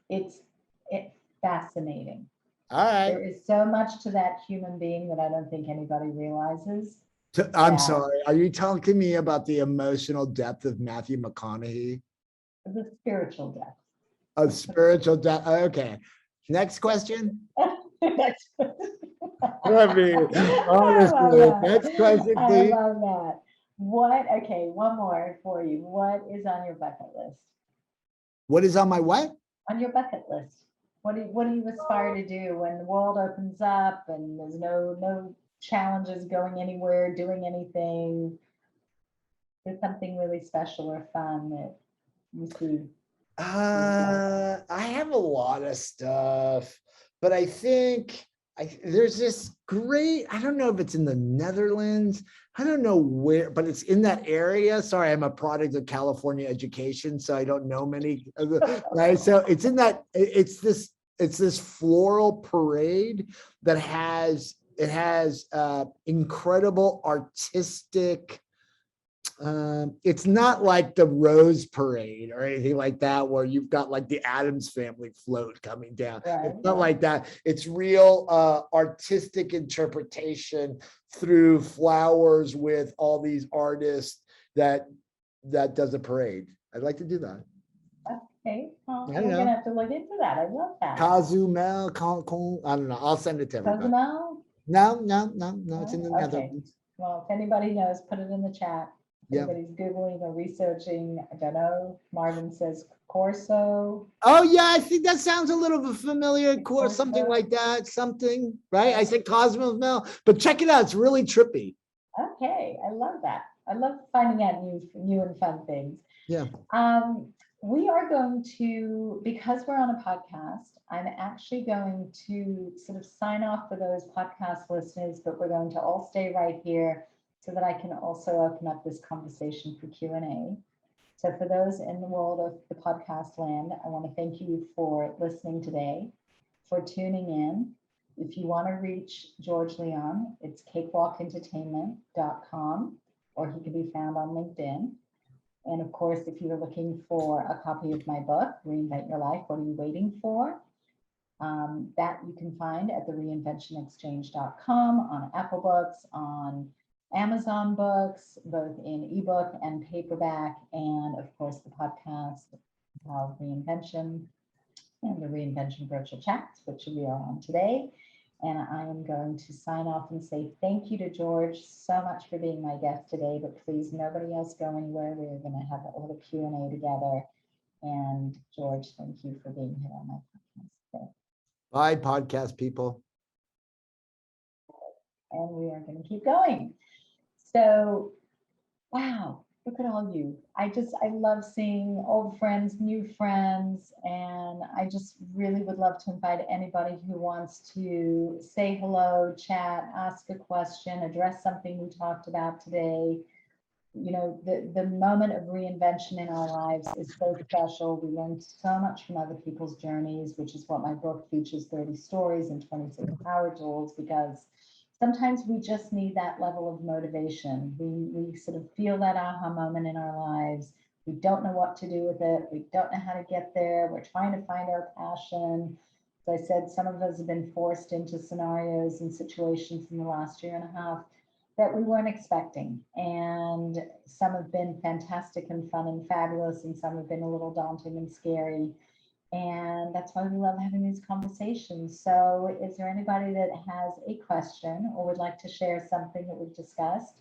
it's fascinating. All right. There is so much to that human being that I don't think anybody realizes. I'm Yeah. sorry. Are you talking me about the emotional depth of Matthew McConaughey? The spiritual depth. Of spiritual depth. Okay. Next question. That's- I mean, honestly, next question, I please. love that. Okay, one more for you. What is on your bucket list? What is on my what? On your bucket list? What do you aspire to do when the world opens up and there's no challenges going anywhere, doing anything? There's something really special or fun that you see. I have a lot of stuff, but I think there's this great, I don't know if it's in the Netherlands, I don't know where, but it's in that area. Sorry, I'm a product of California education, so I don't know many of the, right? So it's in that, it's this floral parade that has incredible artistic. It's not like the Rose Parade or anything like that, where you've got like the Addams Family float coming down. Right, It's not like that. It's real artistic interpretation through flowers with all these artists that does a parade. I'd like to do that. Okay, well, I I'm know. gonna have to look into that. I love that. Cozumel, I don't know. I'll send it to everybody. Cozumel? No. It's in the Okay. Netherlands. Well, if anybody knows, put it in the chat. Yeah. Anybody's Googling or researching, I don't know. Marvin says Corso. Oh yeah, I think that sounds a little bit familiar. Course, something Corso. like that. Something, right? I said Cosmos, but check it out. It's really trippy. Okay, I love that. I love finding out new and fun things. Yeah. We are going to, because we're on a podcast, I'm actually going to sort of sign off for those podcast listeners, but we're going to all stay right here so that I can also open up this conversation for Q&A. So for those in the world of the podcast land, I want to thank you for listening today, for tuning in. If you want to reach George Leon, it's cakewalkentertainment.com, or he can be found on LinkedIn. And of course, if you're looking for a copy of my book, Reinvent Your Life, What Are You Waiting For? That you can find at the reinventionexchange.com, on Apple Books, on Amazon Books, both in ebook and paperback, and of course the podcast of Reinvention and the Reinvention Virtual Chats, which we are on today. And I am going to sign off and say thank you to George so much for being my guest today, but please nobody else go anywhere. We're going to have a little Q&A together. And George, thank you for being here on my podcast today. Bye, podcast people. And we are going to keep going. So, wow, look at all you. I love seeing old friends, new friends, and I just really would love to invite anybody who wants to say hello, chat, ask a question, address something we talked about today. You know, the moment of reinvention in our lives is so special. We learn so much from other people's journeys, which is what my book features, 30 stories and 26 power tools, because sometimes we just need that level of motivation. We sort of feel that aha moment in our lives. We don't know what to do with it. We don't know how to get there. We're trying to find our passion. As I said, some of us have been forced into scenarios and situations in the last year and a half that we weren't expecting. And some have been fantastic and fun and fabulous, and some have been a little daunting and scary. And that's why we love having these conversations. So is there anybody that has a question or would like to share something that we've discussed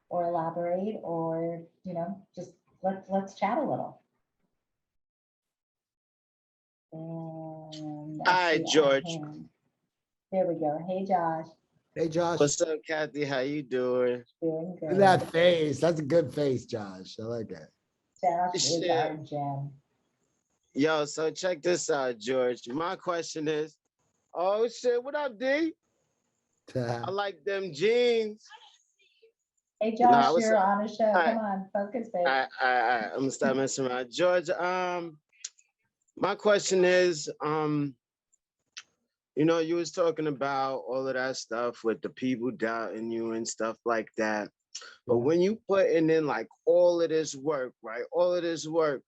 or elaborate, or, you know, just let's chat a little. And hi, George. There we go. Hey, Josh. Hey, Josh. What's up, Kathy? How you doing? Doing Look good. at that face. That's a good face, Josh. I like it. Josh is Shit. our gem. Yo, so check this out, George. My question is, oh shit, what up, D? I like them jeans. Hey, Nah, Josh, you're on a show. all right, Come on, focus, babe. I'm gonna stop messing around. George, my question is, you was talking about all of that stuff with the people doubting you and stuff like that. But when you putting in like all of this work, right? All of this work,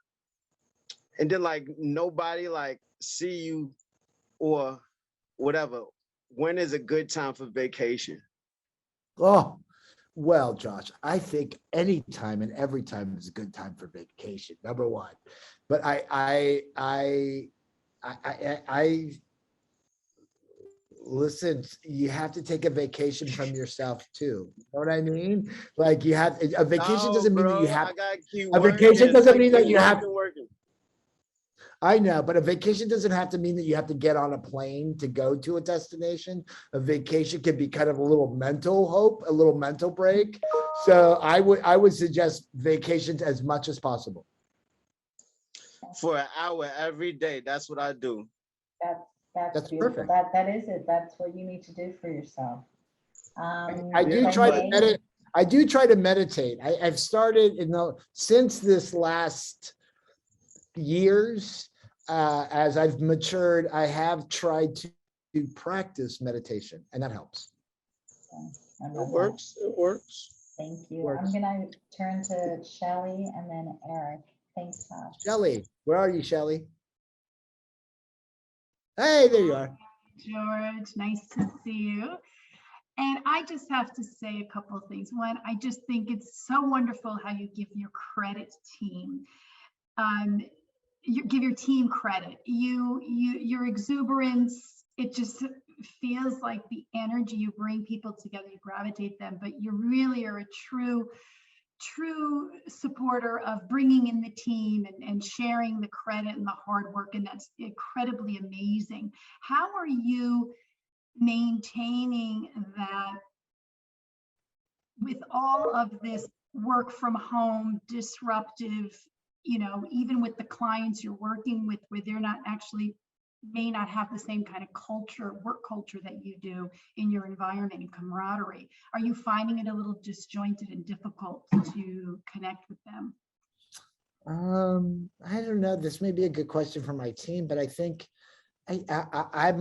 and then like nobody like see you or whatever, when is a good time for vacation? Oh, well, Josh, I think any time and every time is a good time for vacation, number one. But I listen, you have to take a vacation from yourself too. You know what I mean? Like you have a vacation No, doesn't mean that you bro, have I gotta keep a working. vacation It's doesn't like mean that you have working. I know, but a vacation doesn't have to mean that you have to get on a plane to go to a destination. A vacation can be kind of a little mental hope, a little mental break. So I would suggest vacations as much as possible. For an hour every day. That's what I do. That's beautiful. perfect. That is it. That's what you need to do for yourself. I do Yeah, try to Renee? meditate. I do try to meditate. I've started since this last years, as I've matured, I have tried to practice meditation, and that helps. I It love that. works. It works. Thank you. Works. I'm gonna turn to Shelley and then Eric. Thanks, Tosh. Shelley, where are you, Shelley? Hey, there you are. George, nice to see you. And I just have to say a couple of things. One, I just think it's so wonderful how you give your credit team. You give your team credit. Your exuberance, it just feels like the energy you bring people together, you gravitate them, but you really are a true supporter of bringing in the team and sharing the credit and the hard work, and that's incredibly amazing. How are you maintaining that with all of this work from home, disruptive, even with the clients you're working with, where they're not actually may not have the same kind of work culture that you do in your environment and camaraderie? Are you finding it a little disjointed and difficult to connect with them? I don't know. This may be a good question for my team, but I think I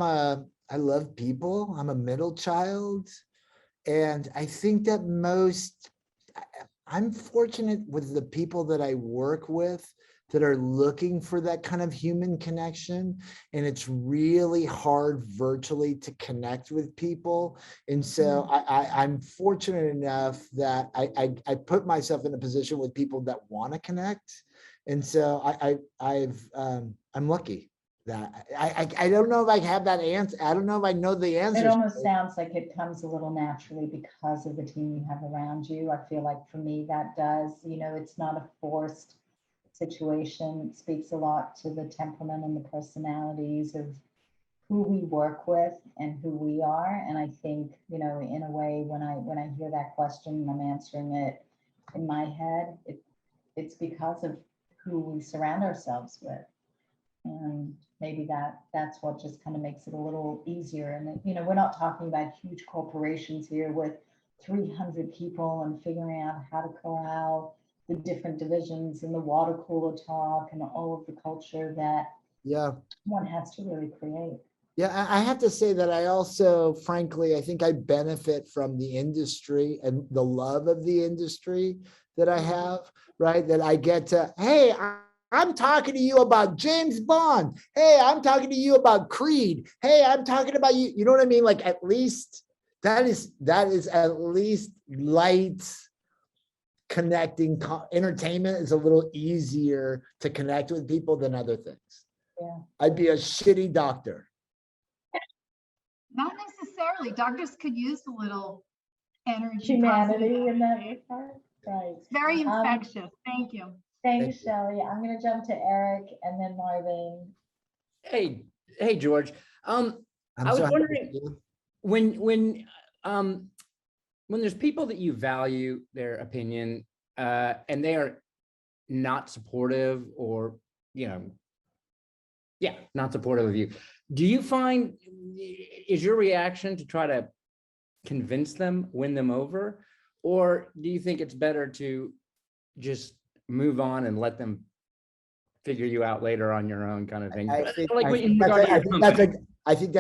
love people. I'm a middle child, and I think that I'm fortunate with the people that I work with that are looking for that kind of human connection. And it's really hard virtually to connect with people. And so I'm fortunate enough that I put myself in a position with people that want to connect. And so I'm lucky that I don't know if I have that answer. I don't know if I know the answer. It almost sounds like it comes a little naturally because of the team you have around you. I feel like for me that does, it's not a forced situation. It speaks a lot to the temperament and the personalities of who we work with and who we are. And I think, in a way, when I hear that question and I'm answering it in my head, it's because of who we surround ourselves with. And maybe that's what just kind of makes it a little easier. And, we're not talking about huge corporations here with 300 people and figuring out how to corral the different divisions and the water cooler talk and all of the culture that one has to really create. Yeah, I have to say that I also, frankly, I think I benefit from the industry and the love of the industry that I have, right? That I get to, hey, I'm talking to you about James Bond. Hey, I'm talking to you about Creed. Hey, I'm talking about you. You know what I mean? Like at least that is at least light connecting. Entertainment is a little easier to connect with people than other things. Yeah. I'd be a shitty doctor. Not necessarily. Doctors could use a little energy. Humanity in that part. Right. It's very infectious. Thank you. Thanks, Shelley. I'm going to jump to Eric and then Marvin. Hey, George. I was wondering when there's people that you value their opinion and they are not supportive or, not supportive of you. Do you find, is your reaction to try to convince them, win them over? Or do you think it's better to just move on and let them figure you out later on your own kind of thing? I think, Like I in think that's regard a- to I your think that's company. I think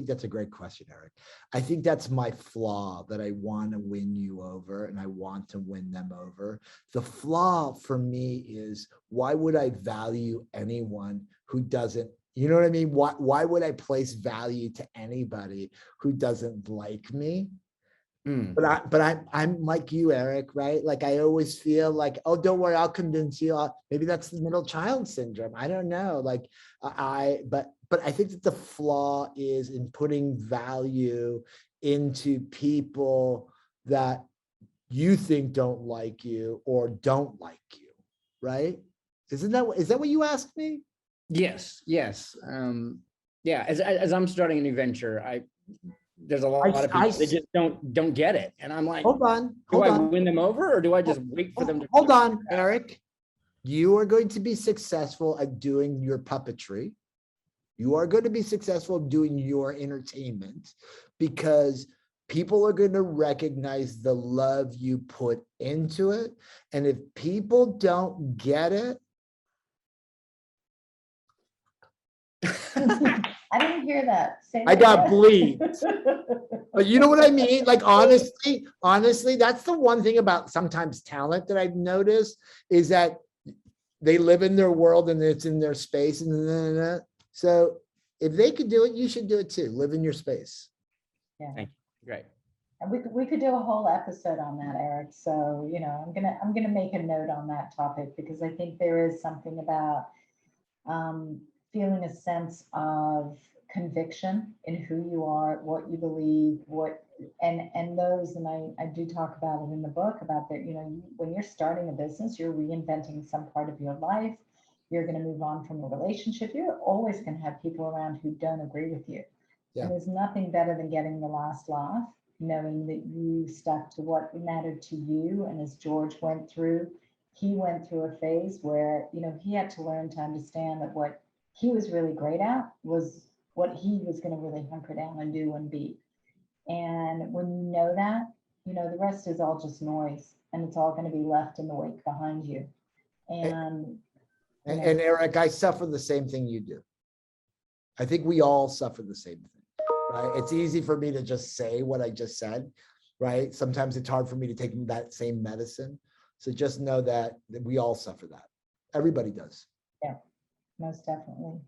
that's a great question, Eric. I think that's my flaw, that I want to win you over and I want to win them over. The flaw for me is, why would I value anyone who doesn't, you know what I mean? Why would I place value to anybody who doesn't like me? Mm. But I'm like you, Eric, right? Like, I always feel like, oh, don't worry, I'll convince you. Maybe that's the middle child syndrome. I don't know. Like, but I think that the flaw is in putting value into people that you think don't like you or don't like you, right? Is that what you asked me? Yes, yes. Yeah, as I'm starting a new venture, there's a lot of people that just don't get it. And I'm like, Hold on, do hold I on. win them over or do I just wait for them to? Hold on, Eric. You are going to be successful at doing your puppetry. You are going to be successful doing your entertainment because people are going to recognize the love you put into it. And if people don't get it, I didn't hear that. Say I that got again. bleeds. But you know what I mean? Like, honestly, that's the one thing about sometimes talent that I've noticed, is that they live in their world and it's in their space. And so if they could do it, you should do it too. Live in your space. Yeah. Thank you. Great. And we could do a whole episode on that, Eric. So, I'm gonna make a note on that topic, because I think there is something about feeling a sense of conviction in who you are, what you believe, and those, and I do talk about it in the book about that, when you're starting a business, you're reinventing some part of your life. You're going to move on from a relationship. You're always going to have people around who don't agree with you. Yeah. And there's nothing better than getting the last laugh, knowing that you stuck to what mattered to you. And as George went through, he went through a phase where, he had to learn to understand that what he was really great at was what he was going to really hunker down and do and be. And when you know that, the rest is all just noise, and it's all going to be left in the wake behind you. And Eric, I suffer the same thing you do. I think we all suffer the same thing, right? It's easy for me to just say what I just said, right? Sometimes it's hard for me to take that same medicine. So just know that we all suffer that. Everybody does. Yeah, most definitely.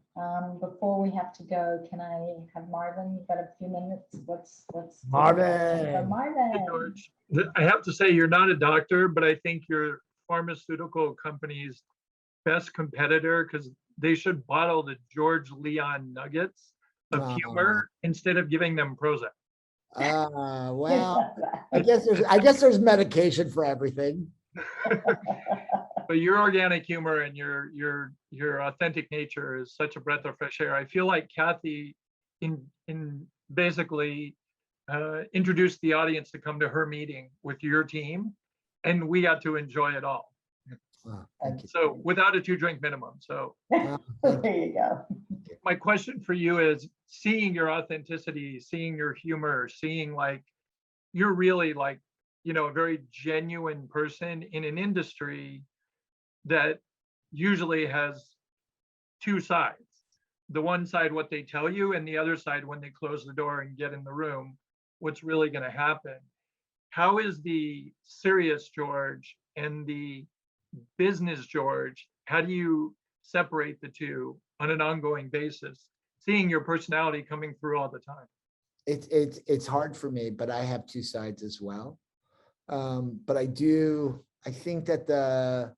Before we have to go, can I have Marvin? You've got a few minutes. Let's Marvin. Marvin. George, I have to say, you're not a doctor, but I think you're pharmaceutical company's best competitor, because they should bottle the George Leon nuggets of humor instead of giving them Prozac. Well, I guess there's medication for everything. But your organic humor and your authentic nature is such a breath of fresh air. I feel like Kathy in basically introduced the audience to come to her meeting with your team, and we got to enjoy it all. Thank you. So without a 2-drink minimum. So There you go. my question for you is, seeing your authenticity, seeing your humor, seeing like you're really like, a very genuine person in an industry that usually has two sides. The one side, what they tell you, and the other side, when they close the door and get in the room, what's really going to happen. How is the serious George and the business George? How do you separate the two on an ongoing basis, seeing your personality coming through all the time? It's hard for me, but I have two sides as well. But I think that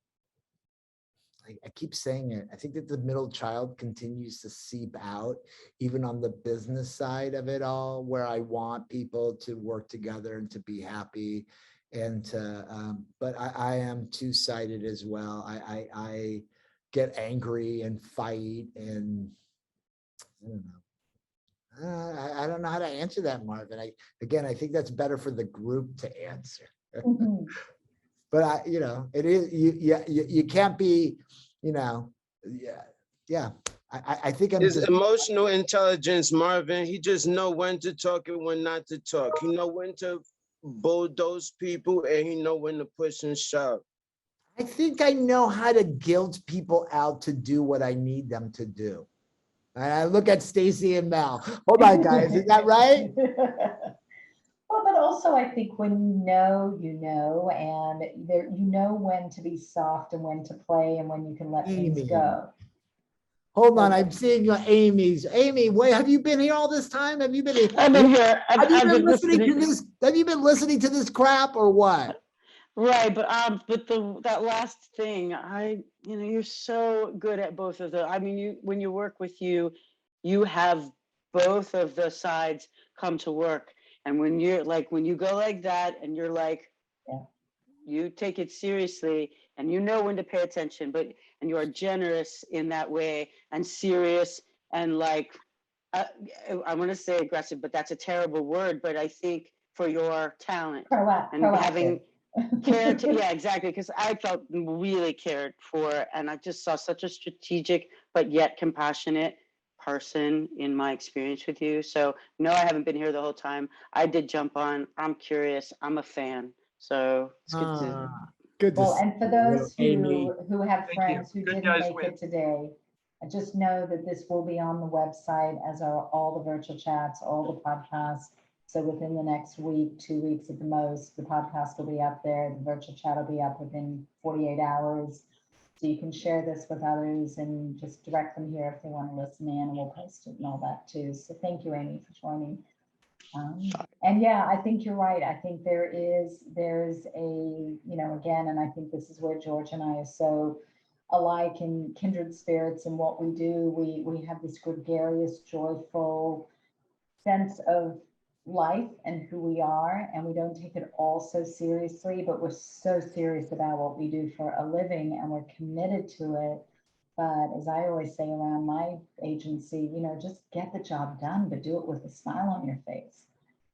I keep saying it. I think that the middle child continues to seep out, even on the business side of it all, where I want people to work together and to be happy, and to. But I am two-sided as well. I get angry and fight, and I don't know. I don't know how to answer that, Marvin. I think that's better for the group to answer. Mhm. But it is, you can't be, yeah. I think I'm His just, emotional intelligence, Marvin, he just know when to talk and when not to talk. He know when to bulldoze people, and he know when to push and shove. I think I know how to guilt people out to do what I need them to do. And I look at Stacy and Mel. Hold on, guys. Is that right? Well, but also I think when you know, and there, you know when to be soft and when to play and when you can let things Amy. go. Hold on. I'm seeing your Amy's. Amy, wait, have you been here all this time? Have you been here? I've been here. Have you I've been been listening to listening. this? Have you been listening to this crap or what? Right, but that last thing, you're so good at both of the. I mean, when you work with you have both of the sides come to work, and when you go like that, and you're like, Yeah. you take it seriously, and you know when to pay attention, and you are generous in that way, and serious, and like, I want to say aggressive, but that's a terrible word. But I think for your talent and having cared, yeah, exactly, because I felt really cared for, and I just saw such a strategic but yet compassionate person in my experience with you. So no, I haven't been here the whole time. I did jump on. I'm curious. I'm a fan. So it's good to. Good to Well, see and for you, those Amy. who have Thank you. friends who Good didn't guys make win. it today, just know that this will be on the website as are all the virtual chats, all the podcasts. So within the next week, 2 weeks at the most, the podcast will be up there. The virtual chat will be up within 48 hours. So you can share this with others and just direct them here if they want to listen in, and we'll post it and all that too. So thank you, Amy, for joining. And yeah, I think you're right. I think there's a, again, and I think this is where George and I are so alike in kindred spirits in what we do. We have this gregarious, joyful sense of life and who we are, and we don't take it all so seriously, but we're so serious about what we do for a living, and we're committed to it. But as I always say around my agency, just get the job done, but do it with a smile on your face.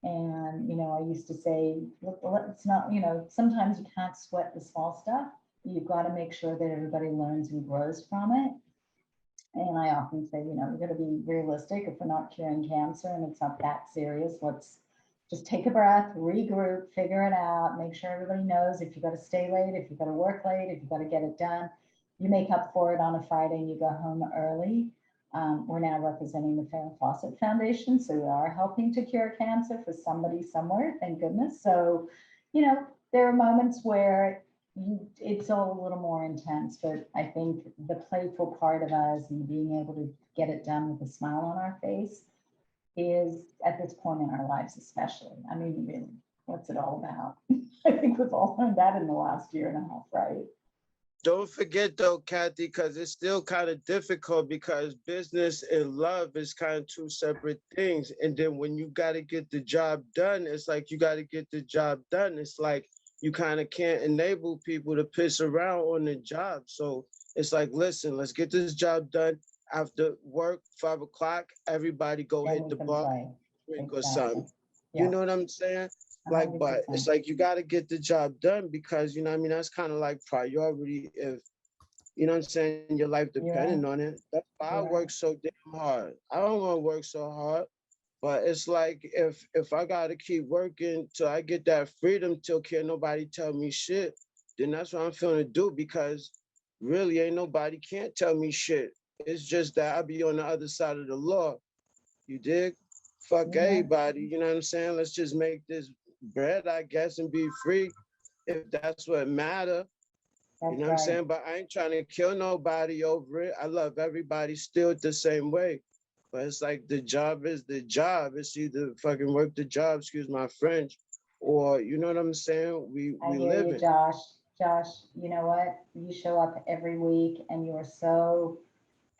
And, I used to say, look, let's not, sometimes you can't sweat the small stuff. You've got to make sure that everybody learns and grows from it. And I often say, we've got to be realistic. If we're not curing cancer and it's not that serious, let's just take a breath, regroup, figure it out, make sure everybody knows if you've got to stay late, if you've got to work late, if you've got to get it done, you make up for it on a Friday and you go home early. We're now representing the Farrah Fawcett Foundation, so we are helping to cure cancer for somebody somewhere, thank goodness. So, there are moments where it's all a little more intense, but I think the playful part of us and being able to get it done with a smile on our face is at this point in our lives, especially. I mean, really, what's it all about? I think we've all learned that in the last year and a half, right? Don't forget though, Kathy, because it's still kind of difficult because business and love is kind of two separate things. And then when you got to get the job done, it's like you got to get the job done. It's like you kind of can't enable people to piss around on the job. So it's like, listen, let's get this job done. After work, 5 o'clock, everybody go Then hit we the can bar, play. drink or Exactly. something. Yeah. You know what I'm saying? Like, but 100%. it's like you got to get the job done because, that's kind of like priority if, what I'm saying, your life depending on it. That's why I work so damn hard. I don't want to work so hard, but it's like if I got to keep working till I get that freedom till can't nobody tell me shit, then that's what I'm feeling to do because really ain't nobody can't tell me shit. It's just that I be on the other side of the law. You dig? Fuck everybody, you know what I'm saying? Let's just make this bread, I guess, and be free if that's what matter. You know what I'm saying? But I ain't trying to kill nobody over it. I love everybody still the same way. But it's like the job is the job. It's either fucking work the job, excuse my French, or you know what I'm saying? We live You, it. Josh. Josh, you know what? You show up every week and you are so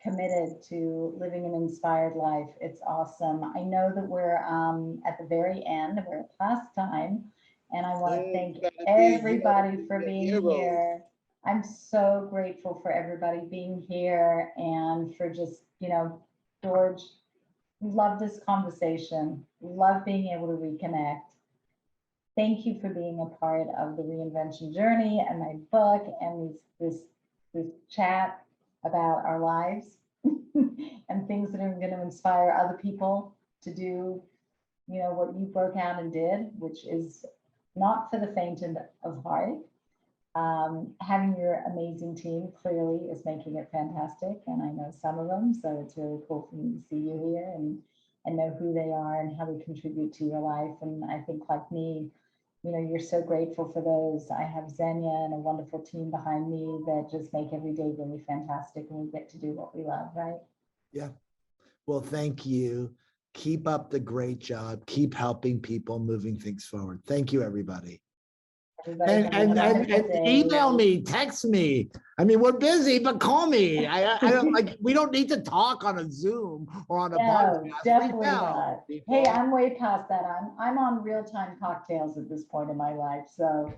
committed to living an inspired life. It's awesome. I know that we're at the very end, we're past time, and I want to thank everybody for being here. I'm so grateful for everybody being here and for just, George, love this conversation, love being able to reconnect. Thank you for being a part of the reinvention journey and my book and this chat about our lives and things that are going to inspire other people to do, what you broke out and did, which is not for the faint of heart. Having your amazing team clearly is making it fantastic, and I know some of them, so it's really cool for me to see you here and know who they are and how they contribute to your life. And I think, like me, you know, you're so grateful for those. I have Xenia and a wonderful team behind me that just make every day really fantastic, and we get to do what we love, right? Yeah. Well, thank you. Keep up the great job. Keep helping people, moving things forward. Thank you, everybody. Everybody And have a wonderful day. email me, text me. I mean, we're busy, but call me. I don't like. We don't need to talk on a Zoom or on a No, podcast. definitely Reach out, not. people. Hey, I'm way past that. I'm on real-time cocktails at this point in my life, so.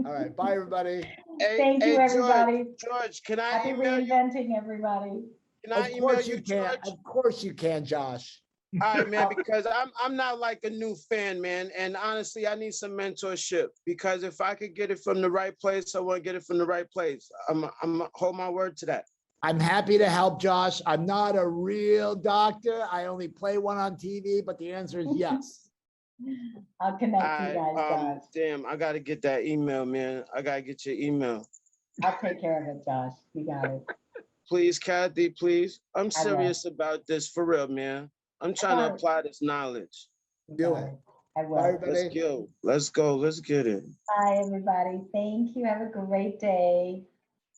All right. Bye, everybody. Thank you, everybody. George, can I Happy email you? reinventing, everybody. Can I Of email course you, you can. George? Of course you can, Josh. All right, man, because I'm not like a new fan, man. And honestly, I need some mentorship, because if I could get it from the right place, I want to get it from the right place. I'm hold my word to that. I'm happy to help, Josh. I'm not a real doctor. I only play one on TV, but the answer is yes. I'll connect you guys, Josh. Damn, I gotta get that email, man. I gotta get your email. I'll take care of it, Josh. You got it. Please, Kathy, please. I'm I will. serious about this, for real, man. I'm trying to apply this knowledge. You Do got it. I Bye, will. everybody. Let's go. Let's go. Let's get it. Bye, everybody. Thank you. Have a great day.